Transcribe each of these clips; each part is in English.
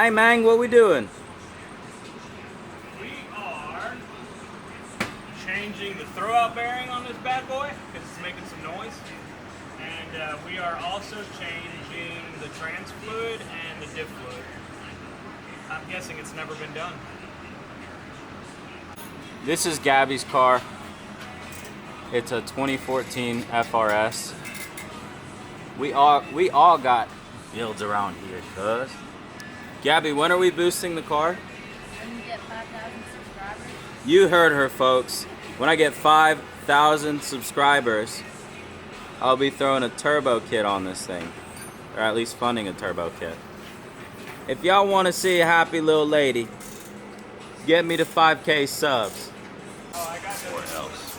Hey, Mang, what we doing? We are changing the throwout bearing on this bad boy because it's making some noise. And we are also changing the trans fluid and the diff fluid. I'm guessing it's never been done. This is Gabby's car. It's a 2014 FRS. We all got builds around here, cuz. Gabby, when are we boosting the car? When you get 5,000 subscribers. You heard her, folks. When I get 5,000 subscribers, I'll be throwing a turbo kit on this thing. Or at least funding a turbo kit. If y'all want to see a happy little lady, get me to 5K subs. Oh, I got What else?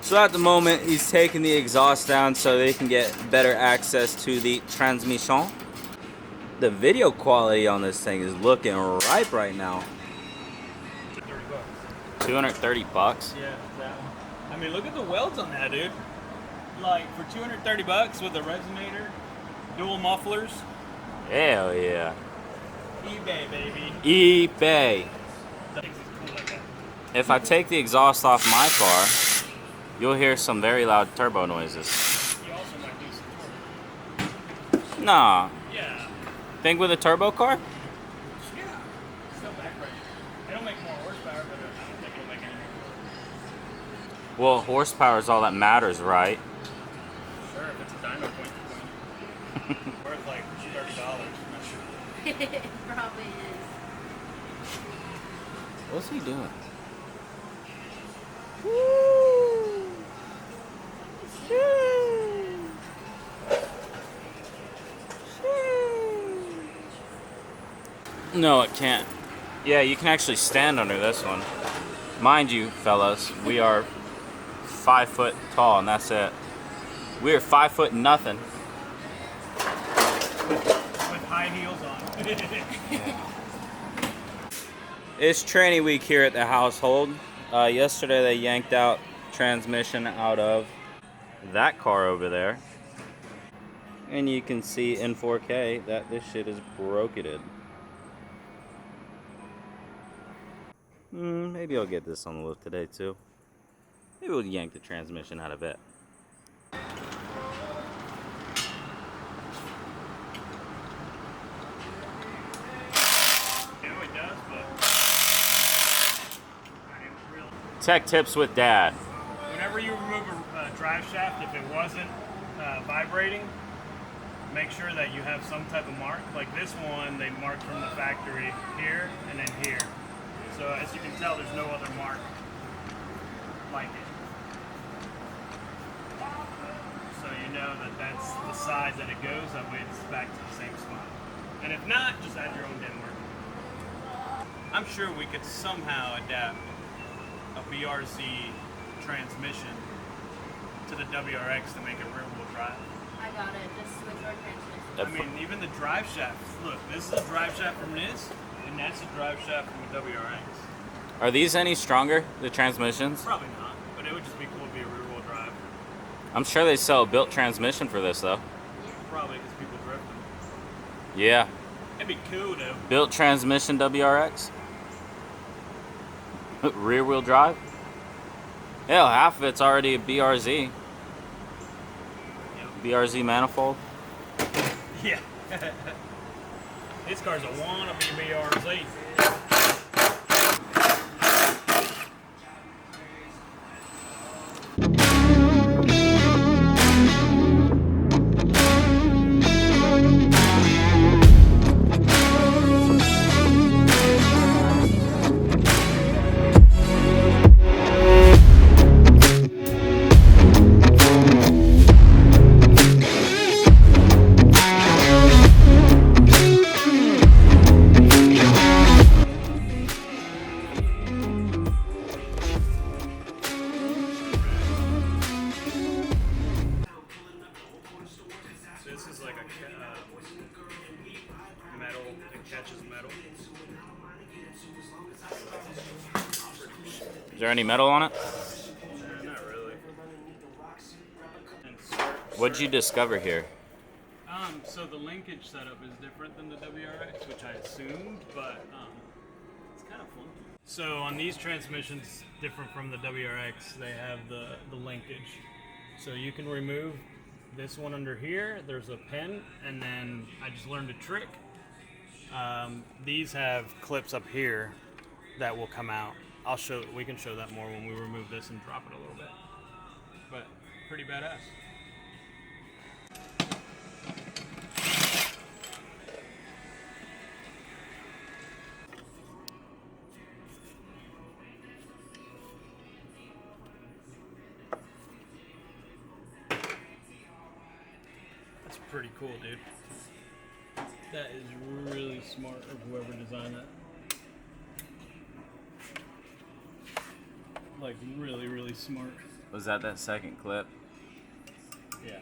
So at the moment, he's taking the exhaust down so they can get better access to the transmission. The video quality on this thing is looking ripe right now. 230 bucks? Yeah, that one. I mean, look at the welds on that, dude. Like, for 230 bucks with a resonator, dual mufflers. Hell yeah. eBay, baby. eBay. That makes it cool like that. If I take the exhaust off my car, you'll hear some very loud turbo noises. You also might do some torque. Nah. Yeah. Think with a turbo car? Yeah. Still backbreaking. They don't make more horsepower, but I don't think it'll make any more. Well, horsepower is all that matters, right? Sure, if it's a dyno point to point. Worth like $30. It probably is. What's he doing? No, it can't. Yeah, you can actually stand under this one. Mind you, fellas, we are 5 foot tall, and that's it. We are 5 foot nothing. With high heels on. It's training week here at the household. Yesterday they yanked out transmission out of that car over there. And you can see in 4K that this shit is broketed. Maybe I'll get this on the lift today too. Maybe we'll yank the transmission out of it. Tech tips with Dad. Whenever you remove a drive shaft, if it wasn't vibrating, make sure that you have some type of mark. Like this one, they marked from the factory here and then here. So as you can tell, there's no other mark like it. So you know that that's the side that it goes, that way it's back to the same spot. And if not, just add your own damn mark. I'm sure we could somehow adapt a BRZ transmission to the WRX to make it rear wheel drive. I got it. Just switch our transmission. I mean, even the drive shaft. Look, this is a drive shaft from this, and that's a drive shaft from a WRX. Are these any stronger, the transmissions? Probably not, but it would just be cool to be a rear wheel drive. I'm sure they sell a built transmission for this though. Probably because people drift them. Yeah. It'd be cool though. Built transmission WRX? Rear wheel drive? Hell, half of it's already a BRZ. Yep. BRZ manifold. Yeah. This car's a wannabe BRZ. This is like a metal that catches metal. Is there any metal on it? Not really. What'd you discover here? So the linkage setup is different than the WRX, which I assumed, but it's kind of funky. So on these transmissions, different from the WRX, they have the linkage. So you can remove this one under here. There's a pin, and then I just learned a trick. These have clips up here that will come out. We can show that more when we remove this and drop it a little bit. But pretty badass. That's pretty cool, dude. That is really smart of whoever designed that. Like really, really smart. Was that second clip? Yeah.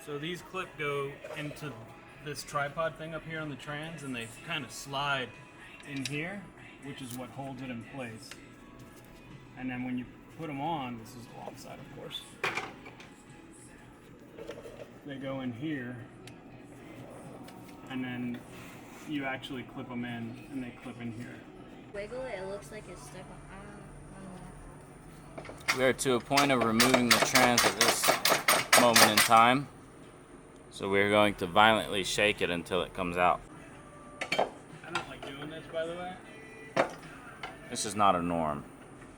So these clip go into this tripod thing up here on the trans, and they kind of slide in here, which is what holds it in place. And then when you put them on, this is the wrong side, of course. They go in here, and then you actually clip them in, and they clip in here. Wiggle it, it looks like it's stuck on. We are to a point of removing the trans at this moment in time. So we're going to violently shake it until it comes out. I don't like doing this, by the way. This is not a norm.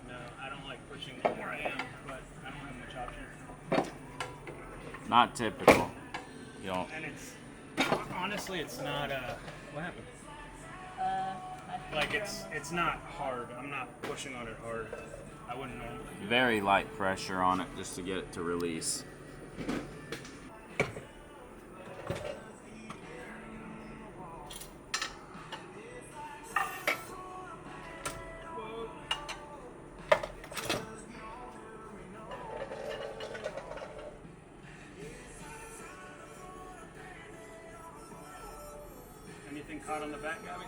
No, I don't like pushing where I am, but I don't have much option. Not typical. You don't. And it's, honestly, it's not, what happened? Like, it's not hard. I'm not pushing on it hard. I wouldn't normally. Very light pressure on it just to get it to release. Anything caught on the back, Gabby?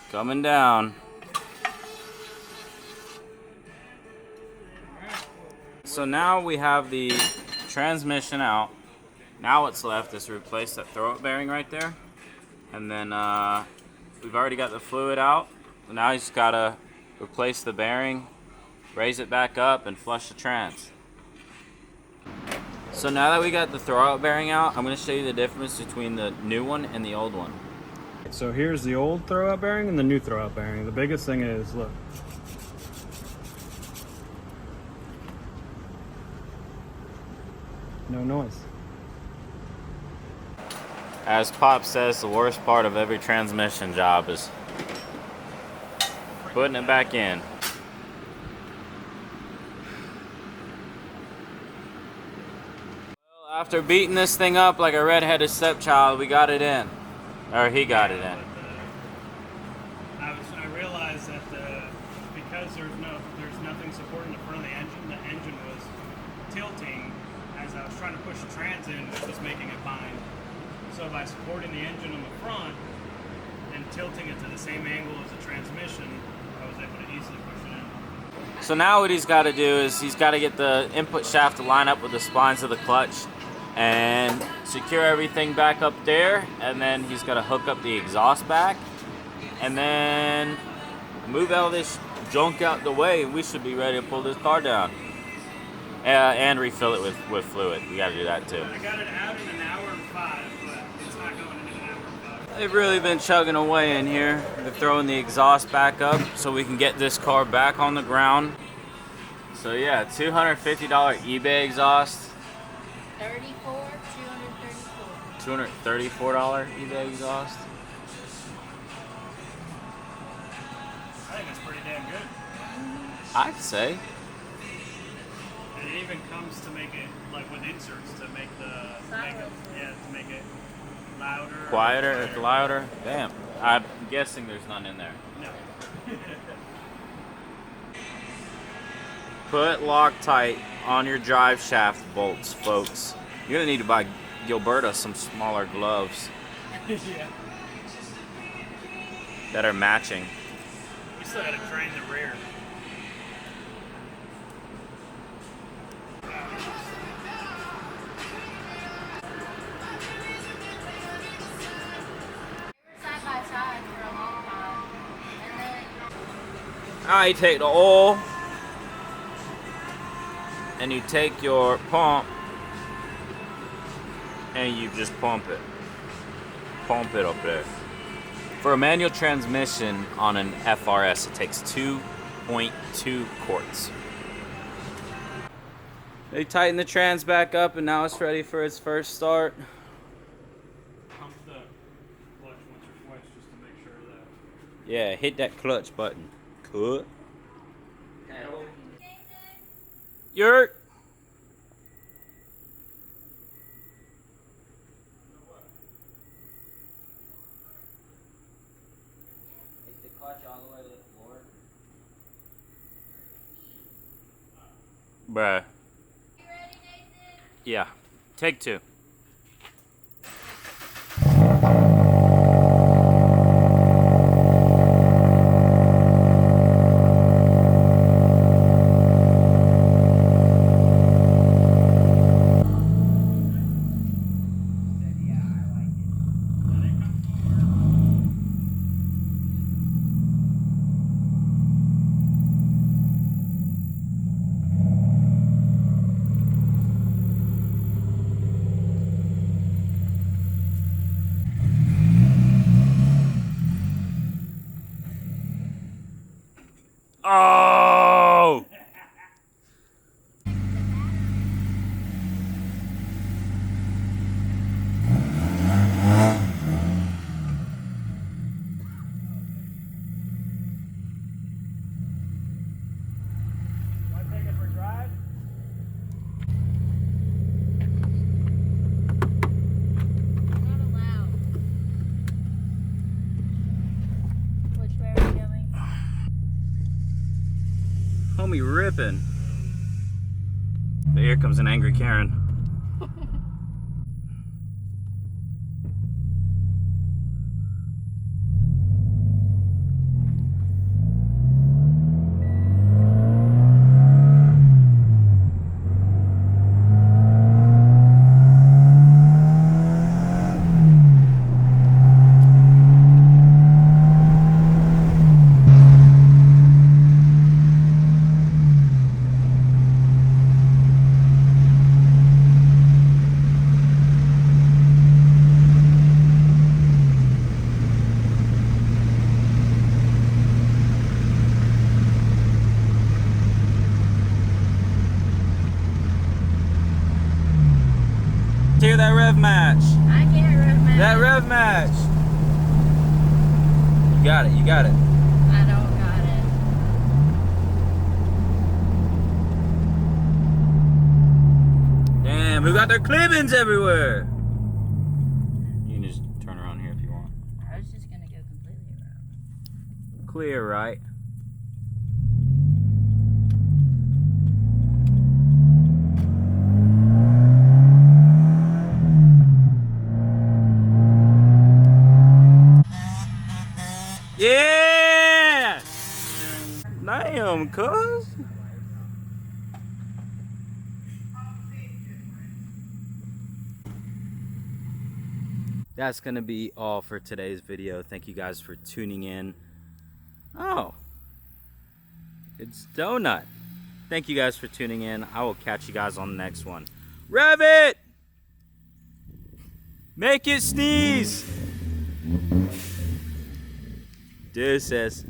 Coming down. So now we have the transmission out. Now what's left is to replace that throw-up bearing right there. And then we've already got the fluid out. Now you just gotta replace the bearing, raise it back up, and flush the trans. So now that we got the throw-out bearing out, I'm gonna show you the difference between the new one and the old one. So here's the old throw-out bearing and the new throw-out bearing. The biggest thing is, look. No noise. As Pop says, the worst part of every transmission job is putting it back in. Well, after beating this thing up like a red-headed stepchild, we got it in. Or he got it in. I realized that because there's nothing supporting the front of the engine was tilting as I was trying to push the trans in, which was making it bind. So by supporting the engine on the front and tilting it to the same angle as the transmission, I was able to easily push it in. So now what he's got to do is he's got to get the input shaft to line up with the splines of the clutch and secure everything back up there, and then he's got to hook up the exhaust back and then move all this junk out the way, and we should be ready to pull this car down and refill it with fluid. We got to do that too. I got it out in an hour and 5, but it's not going in an hour and 5. They've really been chugging away in here. They're throwing the exhaust back up so we can get this car back on the ground. So yeah, $250 eBay exhaust. $234 eBay exhaust. I think it's pretty damn good. I'd say. And it even comes to make it, like with inserts, to make it louder. Quieter, louder. Damn. I'm guessing there's none in there. No. Put Loctite on your drive shaft bolts, folks. You're gonna need to buy Gilberta some smaller gloves Yeah. that are matching. You still gotta train the rear. Now you take the oil and you take your pump and you just pump it. Pump it up there. For a manual transmission on an FRS, it takes 2.2 quarts. They tighten the trans back up and now it's ready for its first start. Pump the clutch once or twice just to make sure that. Yeah, hit that clutch button. Cut. Yurt. Is the clutch all the way to the floor? Bruh. Yeah. Take two. Oh! Want to take it for a drive? Not allowed. Which way are we going? Homie ripping. But here comes an angry Karen. Hear that rev match. I can't remember. That rev match. You got it, you got it. I don't got it. Damn, we got their clippings everywhere. You can just turn around here if you want. I was just gonna go completely around. Clear, right? Yeah! Damn, cuz. That's gonna be all for today's video. Thank you guys for tuning in. Oh, it's Donut. Thank you guys for tuning in. I will catch you guys on the next one. Rev it! Make it sneeze! Deuces.